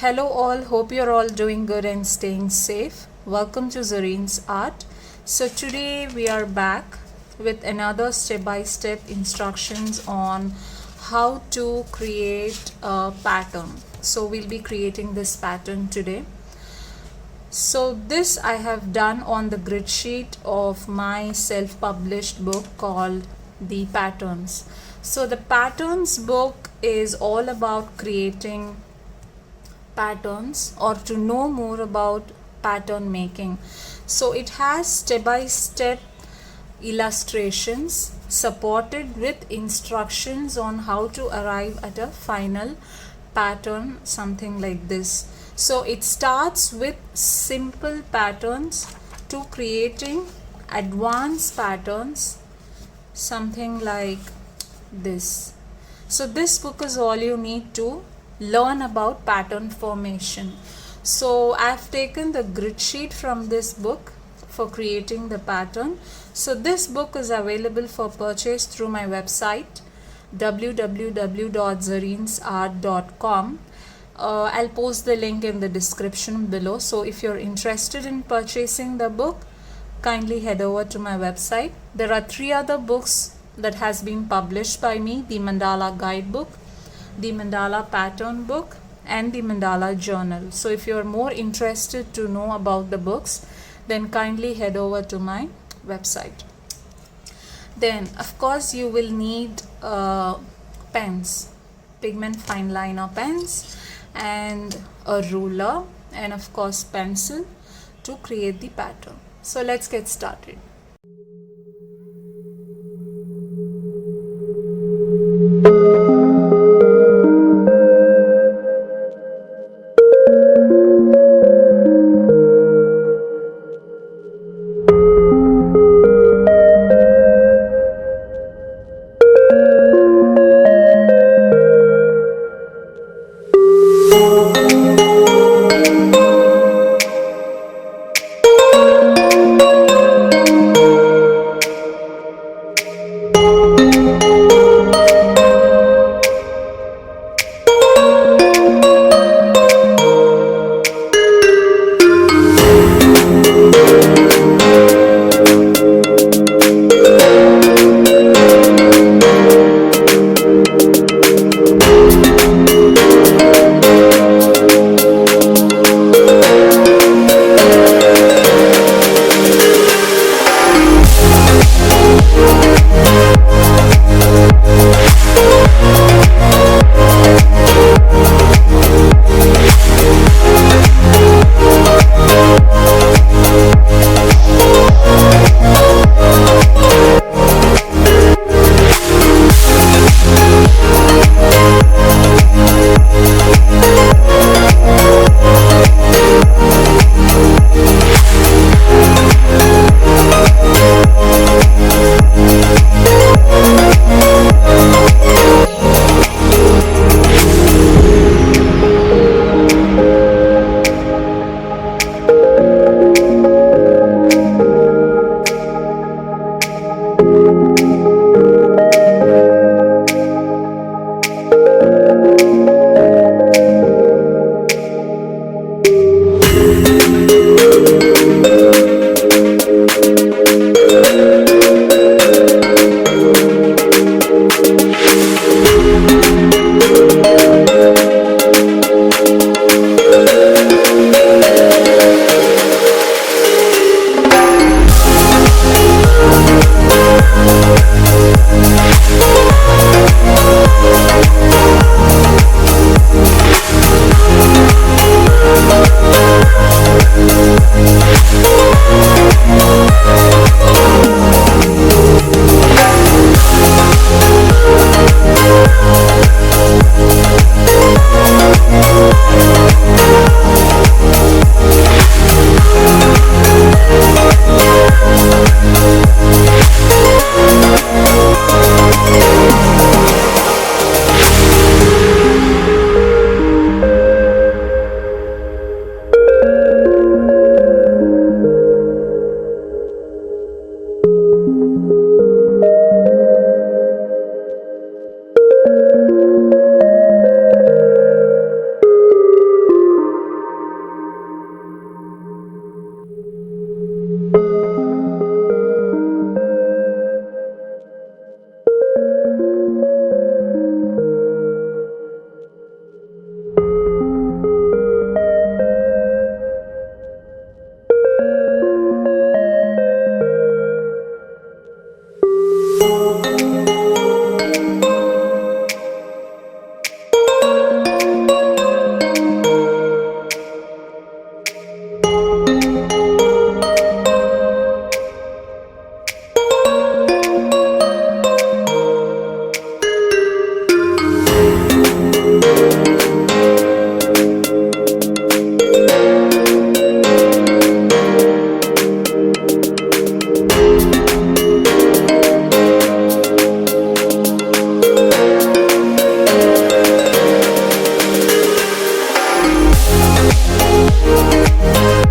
Hello all, hope you're all doing good and staying safe. Welcome to Zareens Art. So today we are back with another step-by-step instructions on how to create a pattern. So we'll be creating this pattern today. So this I have done on the grid sheet of my self-published book called The Patterns. So the Patterns book is all about creating patterns or to know more about pattern making. So it has step-by-step illustrations supported with instructions on how to arrive at a final pattern, something like this. So it starts with simple patterns to creating advanced patterns, something like this. So this book is all you need to learn about pattern formation. So I've taken the grid sheet from this book for creating the pattern. So this book is available for purchase through my website www.zareensart.com. I'll post the link in the description below. So if you're interested in purchasing the book, kindly head over to my website. There are 3 other books that has been published by me: the Mandala Guidebook, the Mandala Pattern Book, and the Mandala Journal. So if you're more interested to know about the books, then kindly head over to my website. Then of course you will need pens, pigment fine liner pens, and a ruler, and of course pencil to create the pattern. So let's get started. much.